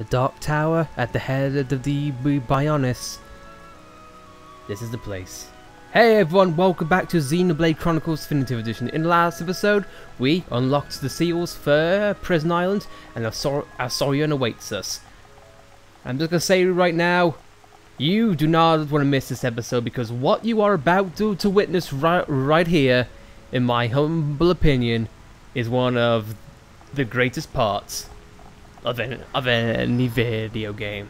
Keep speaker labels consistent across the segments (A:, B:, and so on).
A: A dark tower at the head of the Bionis. This is the place. Hey everyone, welcome back to Xenoblade Chronicles Definitive Edition. In the last episode, we unlocked the seals for Prison Island, and Asorion awaits us. I'm just gonna say right now, you do not want to miss this episode, because what you are about to witness right here, in my humble opinion, is one of the greatest parts of any video game.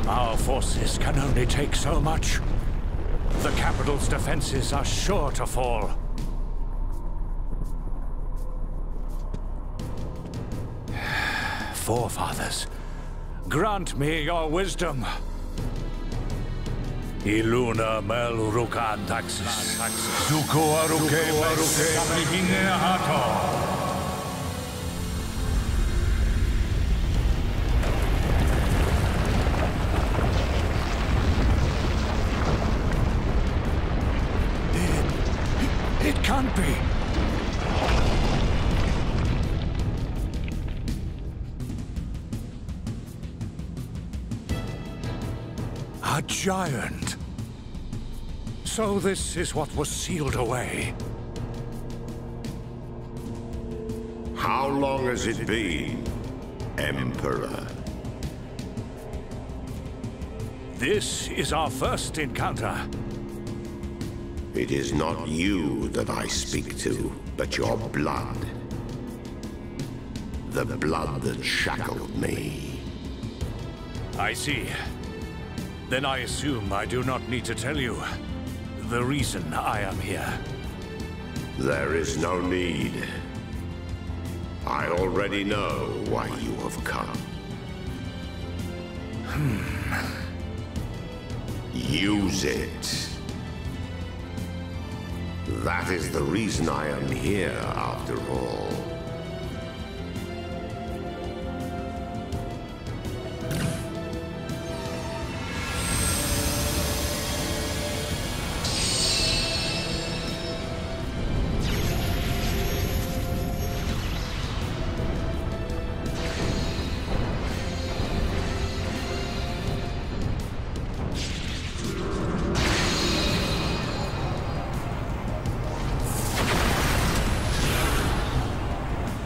B: Our forces can only take so much. The capital's defenses are sure to fall. Forefathers, grant me your wisdom. Iluna melrukan taxis. Suko aruke mihine hato. It can't be. A giant. So this is what was sealed away.
C: How long has it been, Emperor?
B: This is our first encounter.
C: It is not you that I speak to, but your blood. The blood that shackled me.
B: I see. Then I assume I do not need to tell you the reason I am here.
C: There is no need. I already know why you have come. Use it. That is the reason I am here, after all.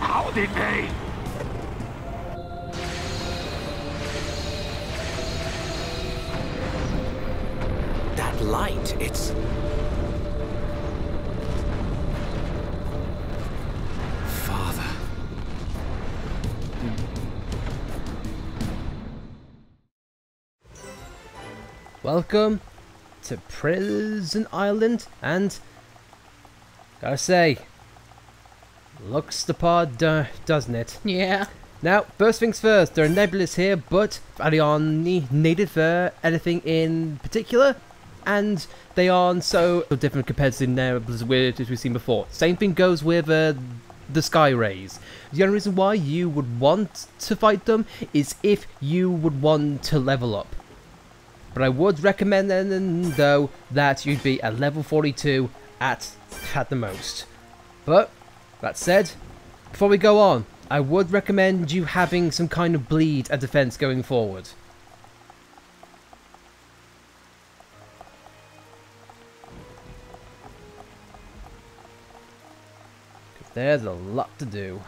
B: How did they?
D: That light, it's... Father.
A: Welcome to Prison Island, and gotta say, looks the part, doesn't it?
E: Yeah.
A: Now, first things first, there are nebulas here, but are they only needed for anything in particular? And they aren't so different compared to the nebulas which we've seen before. Same thing goes with the sky rays. The only reason why you would want to fight them is if you would want to level up. But I would recommend then, though, that you'd be at level 42 at the most. But that said, before we go on, I would recommend you having some kind of bleed and defense going forward. Because there's a lot to do.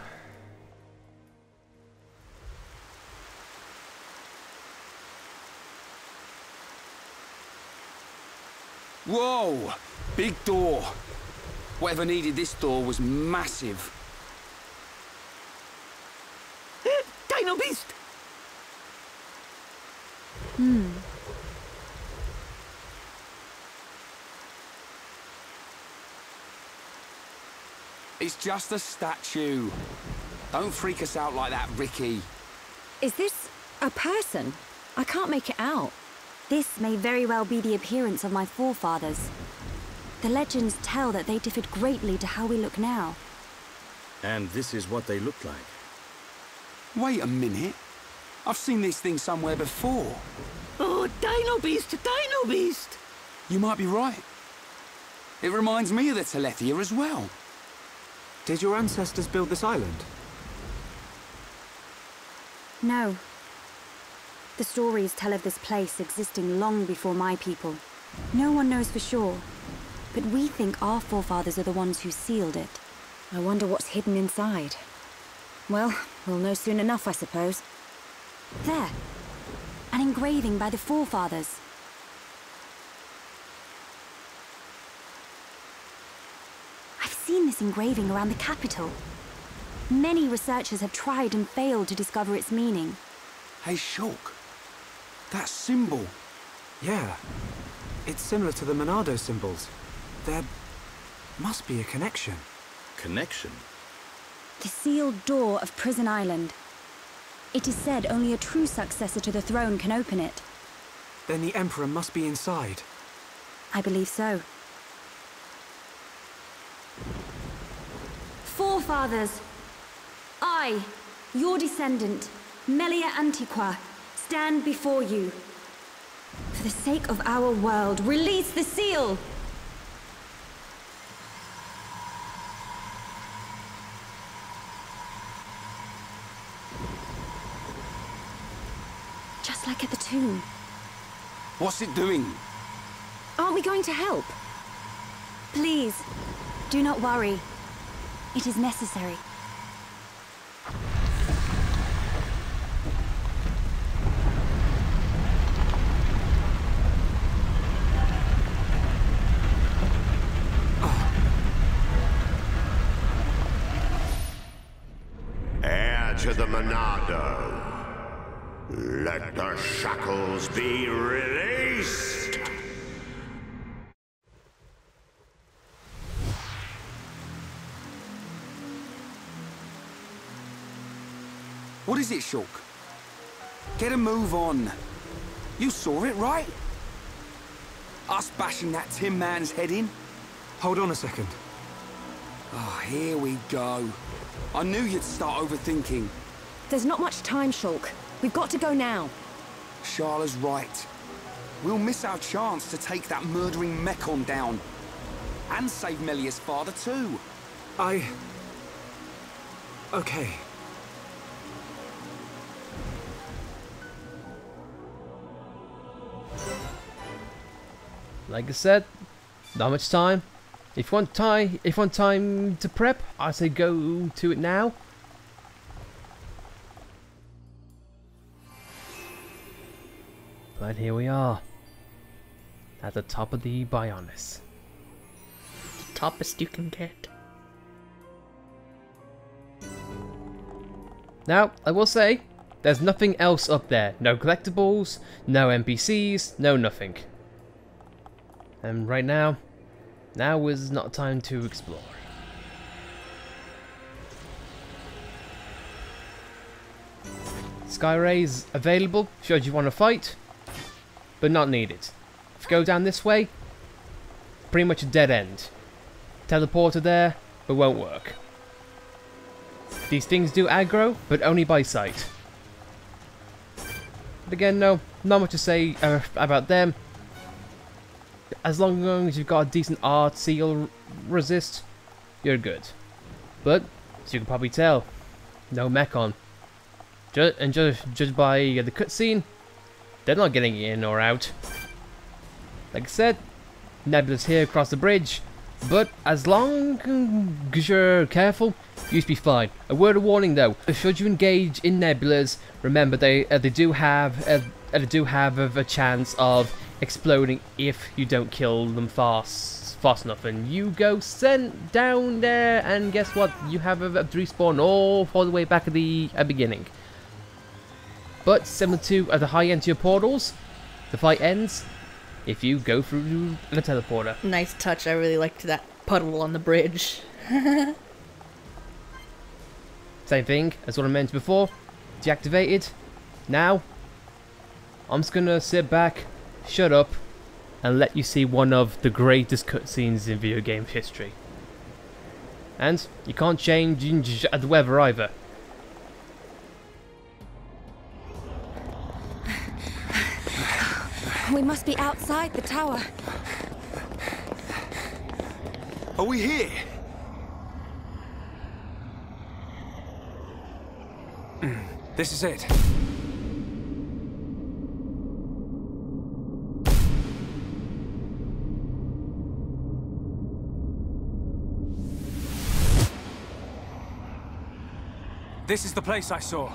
D: Whoa! Big door. Whatever needed this door was massive. Dino Beast! It's just a statue. Don't freak us out like that, Ricky.
E: Is this A person? I can't make it out. This may very well be the appearance of my forefathers. The legends tell that they differed greatly to how we look now.
F: And this is what they looked like.
D: Wait a minute. I've seen this thing somewhere before.
G: Oh, Dino Beast, Dino Beast!
D: You might be right. It reminds me of the Telethia as well.
H: Did your ancestors build this island?
E: No. The stories tell of this place existing long before my people. No one knows for sure, but we think our forefathers are the ones who sealed it. I wonder what's hidden inside. Well, we'll know soon enough, I suppose. There. An engraving by the forefathers. I've seen this engraving around the capital. Many researchers have tried and failed to discover its meaning.
D: Hey, Shulk. That symbol.
H: Yeah. It's similar to the Monado symbols. There must be a connection.
F: Connection?
E: The sealed door of Prison Island. It is said only a true successor to the throne can open it.
H: Then the Emperor must be inside.
E: I believe so. Forefathers, I, your descendant, Melia Antiqua, stand before you. For the sake of our world, release the seal! Just like at the tomb.
D: What's it doing?
E: Aren't we going to help? Please, do not worry. It is necessary.
C: Heir to the Monado. Let the shackles be released!
D: What is it, Shulk? Get a move on. You saw it, right? Us bashing that Tin Man's head in?
H: Hold on a second.
D: Oh, here we go. I knew you'd start overthinking.
E: There's not much time, Shulk. We've got to go now.
D: Sharla's right. We'll miss our chance to take that murdering Mechon down. And save Melia's father, too.
H: Okay.
A: Like I said, not much time. If you want time to prep, I say go to it now. But here we are, at the top of the Bionis.
G: Toppest you can get.
A: Now, I will say, there's nothing else up there. No collectibles, no NPCs, no nothing. And right now is not time to explore. Sky Rays available should you want to fight, but not needed. If you go down this way, pretty much a dead end. Teleporter there, but won't work. These things do aggro, but only by sight. But again, no, not much to say about them. As long as you've got a decent art seal resist, you're good. But, as you can probably tell, no Mechon. And judged by the cutscene, they're not getting in or out. Like I said, Nebula's here across the bridge, but as long as you're careful, you should be fine. A word of warning though, should you engage in Nebulas, remember they do have a chance of exploding if you don't kill them fast enough, and you go sent down there, and guess what? You have a respawn all the way back at the beginning. But similar to the high end to your portals, the fight ends if you go through the teleporter.
G: Nice touch. I really liked that puddle on the bridge.
A: Same thing as what I mentioned before. Deactivated. Now, I'm just gonna sit back, shut up, and let you see one of the greatest cutscenes in video game history. And you can't change the weather either.
E: We must be outside the tower.
D: Are we here?
H: This is it. This is the place I saw.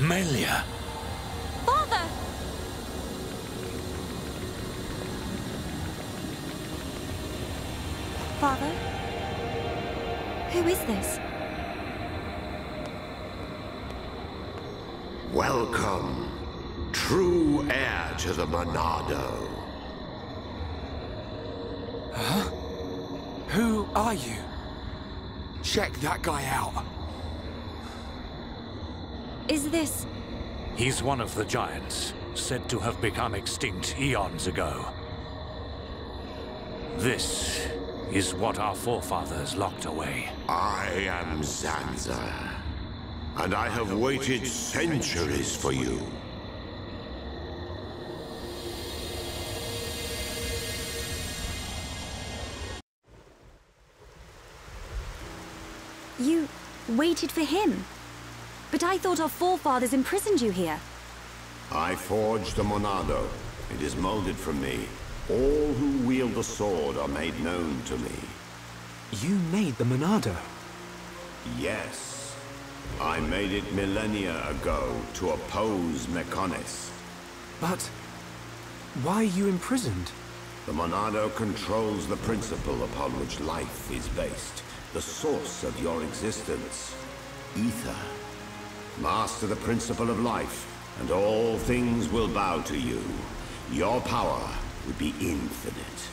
B: Melia.
E: Father! Father? Who is this?
C: Welcome, true heir to the Monado.
D: Huh? Who are you? Check that guy out.
E: Is this...
B: He's one of the giants, said to have become extinct eons ago. This is what our forefathers locked away.
C: I am Zanza, and I have waited centuries for you.
E: You waited for him? But I thought our forefathers imprisoned you here.
C: I forged the Monado. It is molded from me. All who wield the sword are made known to me.
H: You made the Monado?
C: Yes. I made it millennia ago to oppose Mechonis.
H: But why are you imprisoned?
C: The Monado controls the principle upon which life is based. The source of your existence. Ether. Master the principle of life, and all things will bow to you. Your power would be infinite.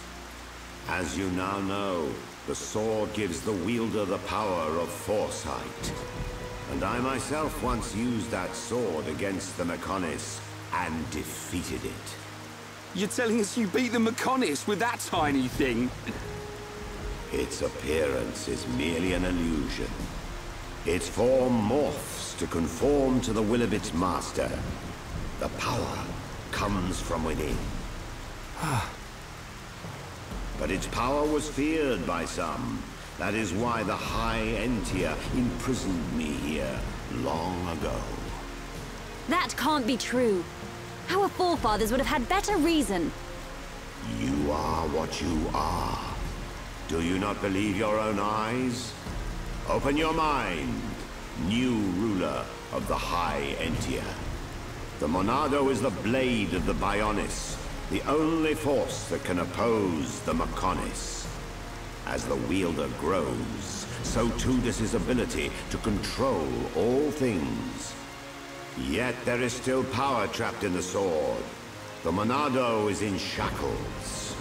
C: As you now know, the sword gives the wielder the power of foresight. And I myself once used that sword against the Mechonis and defeated it.
D: You're telling us you beat the Mechonis with that tiny thing?
C: Its appearance is merely an illusion. Its form morphs to conform to the will of its master. The power comes from within. But its power was feared by some. That is why the High Entia imprisoned me here long ago.
E: That can't be true. Our forefathers would have had better reason.
C: You are what you are. Do you not believe your own eyes? Open your mind, new ruler of the High Entia. The Monado is the blade of the Bionis, the only force that can oppose the Mechonis. As the wielder grows, so too does his ability to control all things. Yet there is still power trapped in the sword. The Monado is in shackles.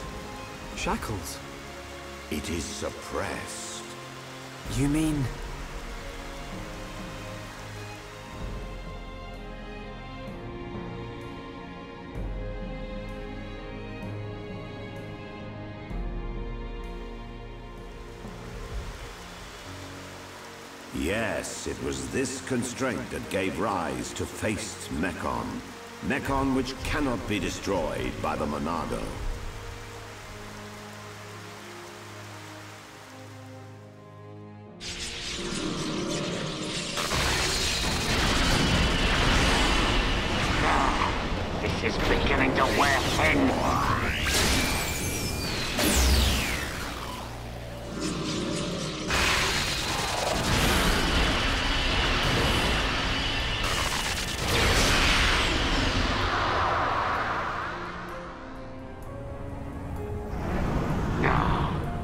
H: Shackles?
C: It is suppressed.
H: You mean...
C: Yes, it was this constraint that gave rise to Faced Mechon. Mechon which cannot be destroyed by the Monado.
I: This is beginning to wear thin.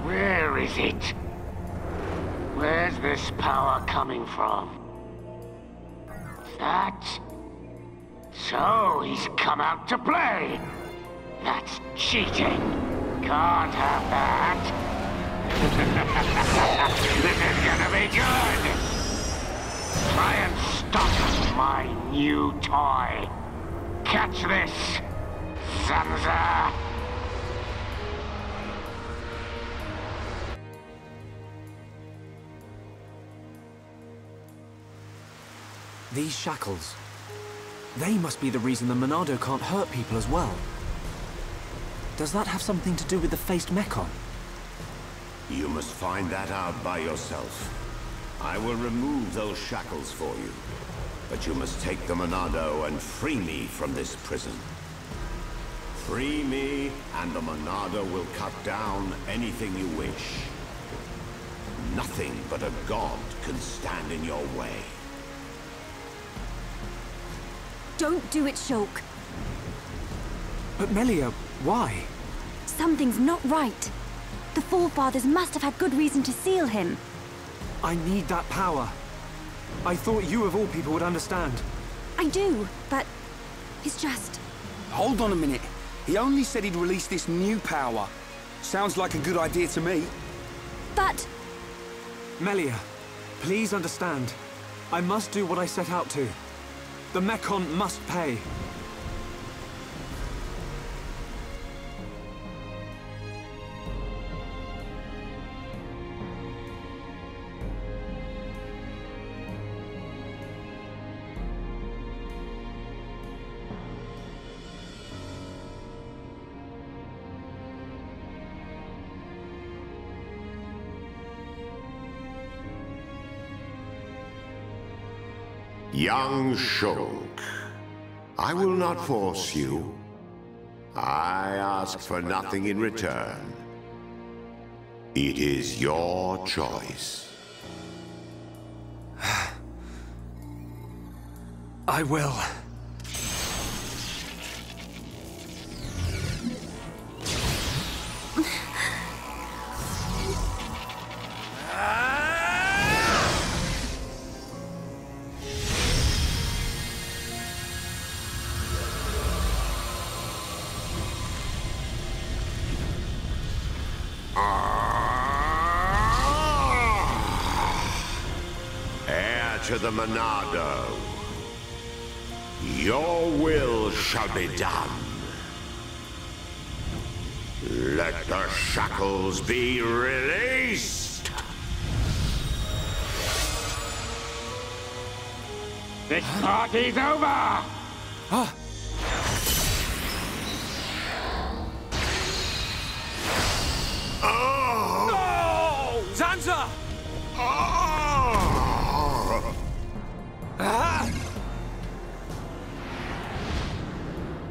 I: Where is it? Where's this power coming from? That So he's come out to play. That's cheating. Can't have that. This is gonna be good. Try and stop my new toy. Catch this, Zanza.
H: These shackles. They must be the reason the Monado can't hurt people as well. Does that have something to do with the faced Mechon?
C: You must find that out by yourself. I will remove those shackles for you. But you must take the Monado and free me from this prison. Free me, and the Monado will cut down anything you wish. Nothing but a god can stand in your way.
E: Don't do it, Shulk.
H: But Melia, why?
E: Something's not right. The Forefathers must have had good reason to seal him.
H: I need that power. I thought you of all people would understand.
E: I do, but it's just...
D: Hold on a minute. He only said he'd release this new power. Sounds like a good idea to me.
E: But...
H: Melia, please understand. I must do what I set out to. The Mechon must pay.
C: Young Shulk, I will not force you. I ask for nothing in return. It is your choice.
H: I will.
C: To the Monado. Your will shall be done. Let the shackles be released.
I: This party's over!
H: No! Zanza!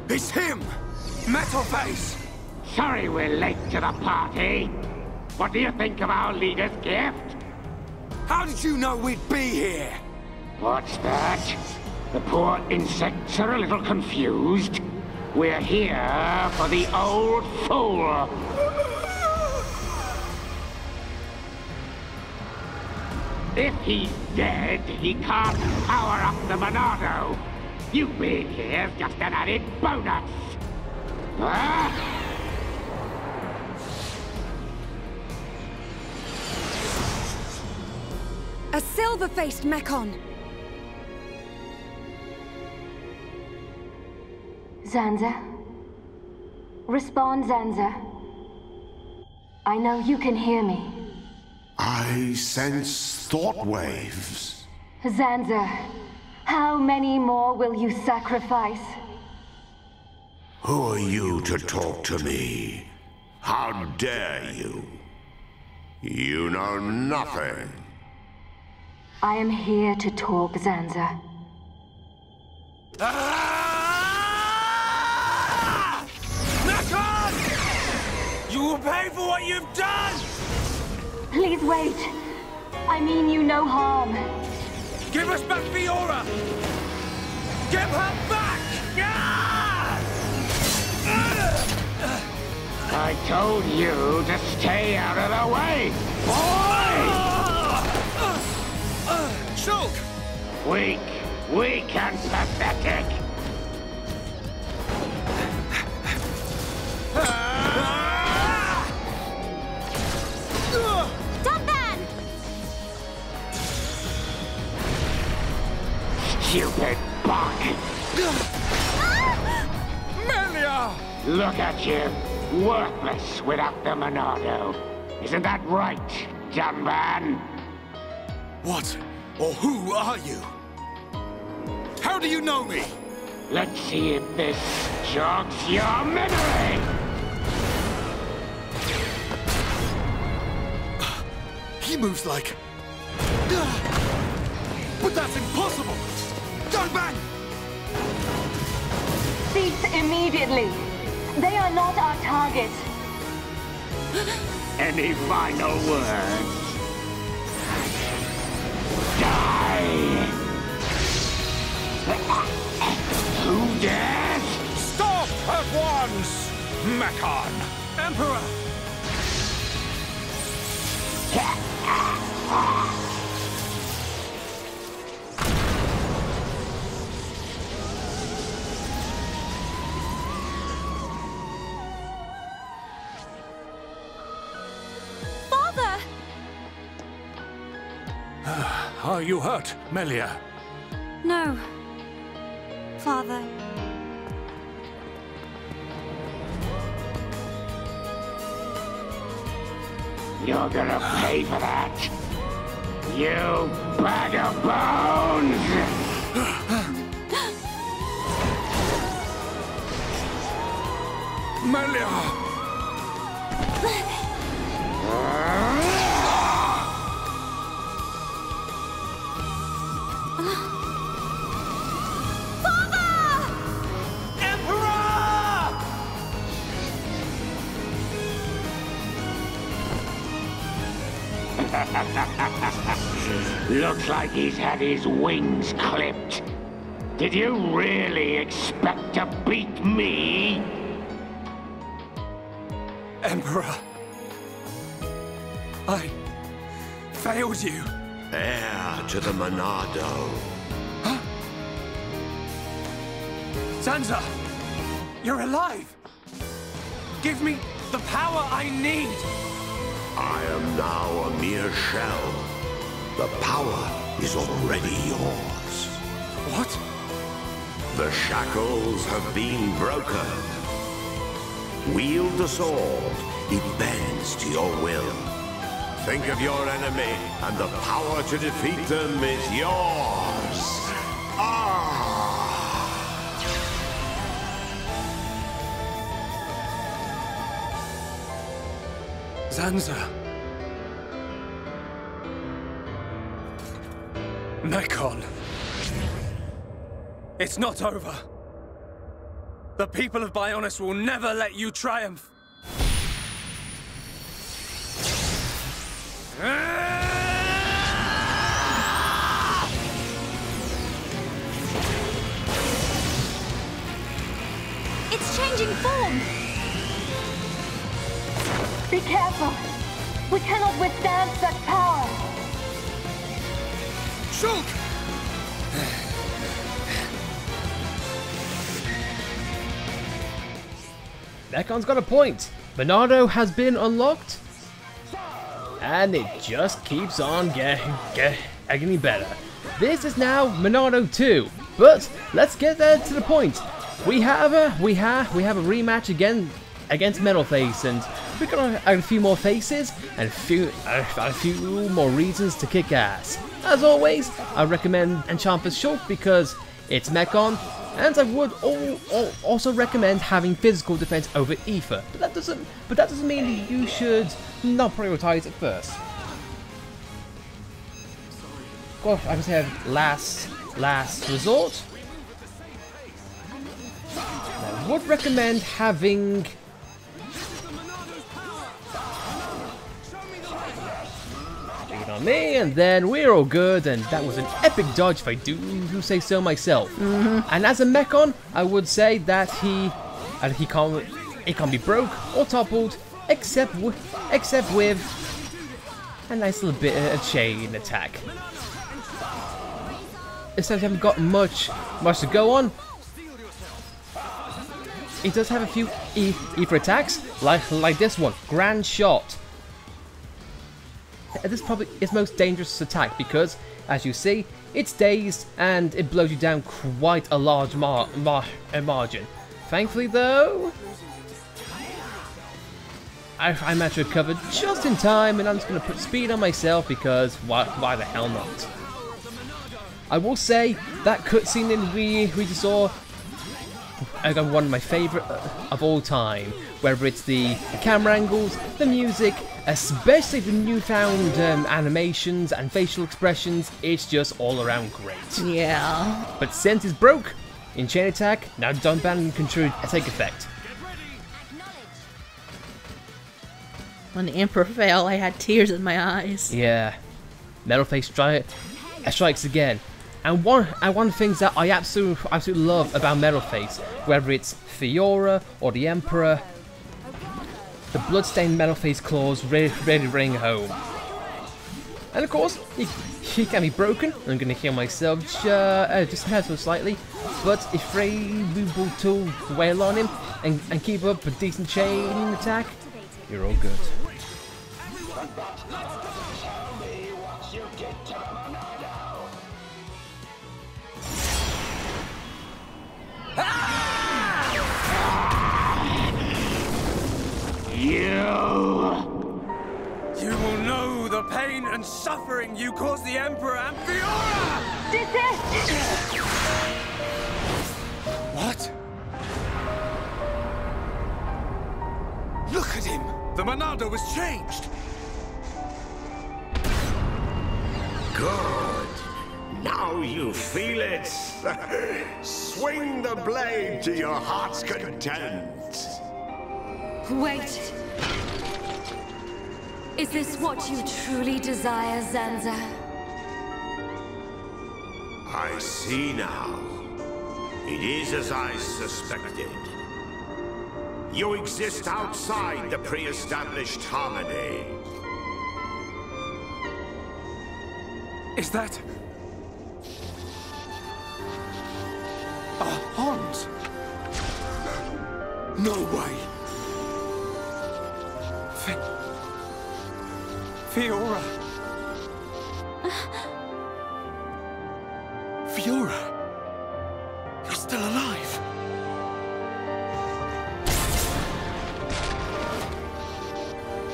D: It's him! Metal Face!
I: Sorry we're late to the party. What do you think of our leader's gift?
D: How did you know we'd be here?
I: What's that? The poor insects are a little confused. We're here for the old fool. If he's dead, he can't power up the Monado. You being here's just an added bonus.
E: A silver-faced Mechon!
J: Zanza? Respond, Zanza. I know you can hear me.
C: I sense thought waves.
J: Zanza, how many more will you sacrifice?
C: Who are you to talk to me? How dare you? You know nothing.
J: I am here to talk, Zanza.
H: Mechon! You will pay for what you've done!
J: Please wait. I mean you no harm.
H: Give us back Fiora! Give her back!
I: I told you to stay out of the way, boy!
H: Shulk!
I: Weak and pathetic. Look at you, worthless without the Monado. Isn't that right, dumb man?
D: What or who are you? How do you know me?
I: Let's see if this jogs your memory!
D: He moves like... But that's impossible! Don't bang!
J: Cease immediately. They are not our target.
I: Any final words? Die! Who dares?
B: Stop at once, Mechon!
D: Emperor!
E: Father!
B: Are you hurt, Melia?
E: No. Father.
I: You're gonna pay for that. You bag of bones!
B: Melia!
I: Looks like he's had his wings clipped. Did you really expect to beat me?
D: Emperor. I failed you.
C: Heir to the Monado.
D: Zanza, you're alive. Give me the power I need.
C: I am now a mere shell. The power is already yours.
D: What?
C: The shackles have been broken. Wield the sword. It bends to your will. Think of your enemy, and the power to defeat them is yours.
D: Zanza. Mechon. It's not over. The people of Bionis will never let you triumph.
E: It's changing form!
J: Be careful. We cannot withstand such power.
D: Shulk!
A: Mekon's got a point. Monado has been unlocked. And it just keeps on getting better. This is now Monado 2. But let's get there to the point. We have a rematch again against Metalface, and we've got a few more faces and a few more reasons to kick ass. As always, I recommend Enchantress Shulk because it's Mechon, and I would also recommend having physical defense over Ether. But that doesn't mean that you should not prioritize it first. Of course, I would say last resort. I would recommend having on me, and then we're all good, and that was an epic dodge if I do say so myself. And as a Mechon, I would say that it can't be broke or toppled except with a nice little bit of chain attack. Instead, I haven't got much to go on. It does have a few ether attacks, like this one, Grand Shot. This is probably its most dangerous attack because, as you see, it's dazed and it blows you down quite a large margin. Thankfully though, I managed to recover just in time, and I'm just going to put speed on myself because why the hell not? I will say that cutscene in we just saw, one of my favourite of all time. Whether it's the camera angles, the music, especially the newfound animations and facial expressions, it's just all around great.
G: Yeah.
A: But since it's broke in Chain Attack, now Dumb Band can take effect.
G: When the Emperor fell, I had tears in my eyes.
A: Yeah. Metalface strikes again. And one of the things that I absolutely love about Metalface, whether it's Fiora or the Emperor, the bloodstained Metalface claws really ring home. And of course, he can be broken. I'm going to heal myself just ever so slightly. But if Frey will to wail on him and keep up a decent chain attack, you're all good.
D: You will know the pain and suffering you caused the Emperor and Fiora!
J: Desist!
D: What? Look at him! The Monado was changed!
C: Good. Now you feel it. Swing the blade to your heart's content.
J: Wait. Is this what you truly desire, Zanza?
C: I see now. It is as I suspected. You exist outside the pre-established harmony.
D: Is that... a haunt? No way! Fiora! Fiora! You're still alive!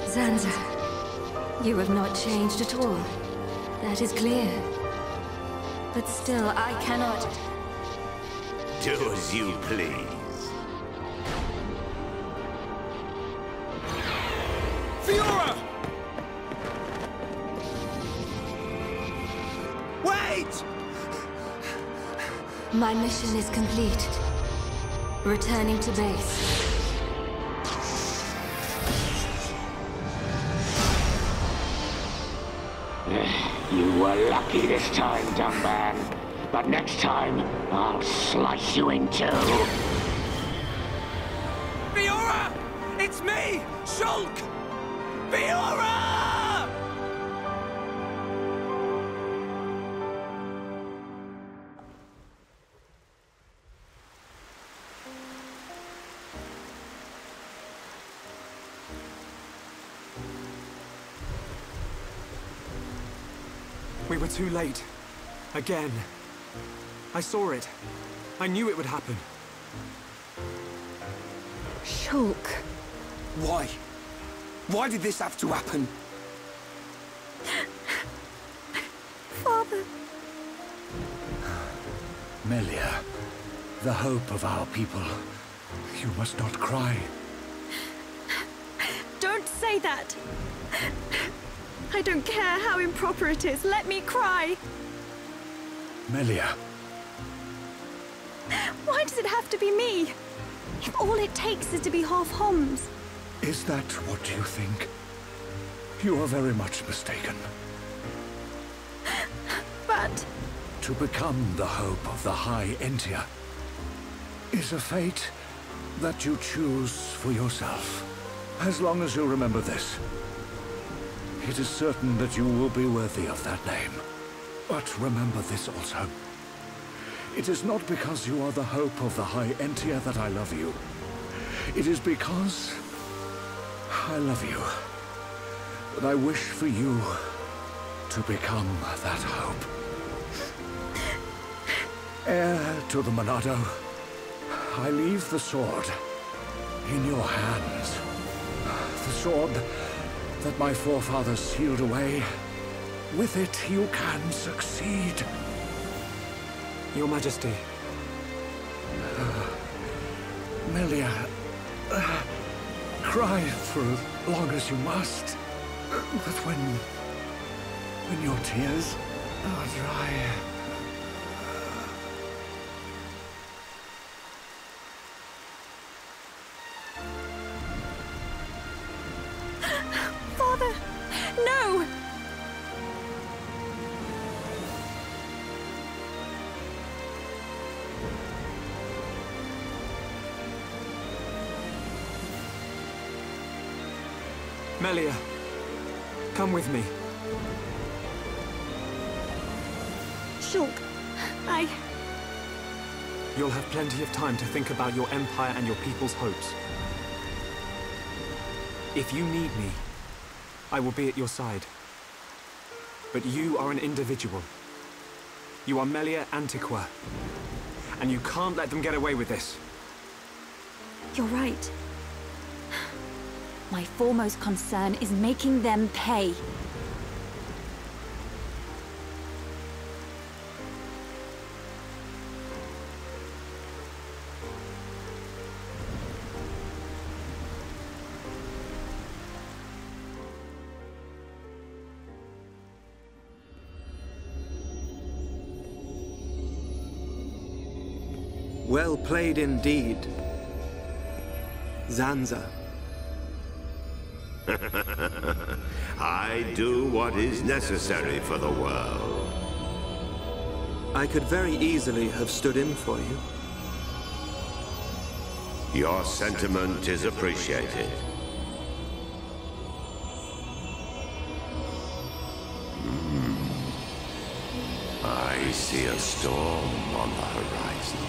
J: Zanza, you have not changed at all. That is clear. But still, I cannot...
C: Do as you please.
D: Fiora! Wait!
J: My mission is complete. Returning to base.
I: You were lucky this time, dumb man. But next time, I'll slice you in two.
D: Fiora! It's me! Shulk! Fiora! We were too late. Again. I saw it. I knew it would happen.
E: Shulk.
D: Why? Why did this have to happen?
E: Father.
K: Melia, the hope of our people. You must not cry.
E: Don't say that. I don't care how improper it is. Let me cry.
K: Melia.
E: Why does it have to be me? If all it takes is to be half Homs.
K: Is that what you think? You are very much mistaken.
E: But...
K: To become the hope of the High Entia is a fate that you choose for yourself. As long as you remember this, it is certain that you will be worthy of that name. But remember this also. It is not because you are the hope of the High Entia that I love you. It is because I love you. That I wish for you to become that hope. Heir to the Monado, I leave the sword in your hands. the sword that my forefathers sealed away. With it, you can succeed.
H: Your Majesty.
K: Melia, cry for as long as you must. But when your tears are dry...
E: Father! No!
H: Melia, come with me.
E: Shulk,
H: You'll have plenty of time to think about your empire and your people's hopes. If you need me, I will be at your side. But you are an individual. You are Melia Antiqua. And you can't let them get away with this.
E: You're right. My foremost concern is making them pay.
L: Well played indeed, Zanza.
C: I do what is necessary for the world.
L: I could very easily have stood in for you.
C: Your sentiment is appreciated. I see a storm on the horizon.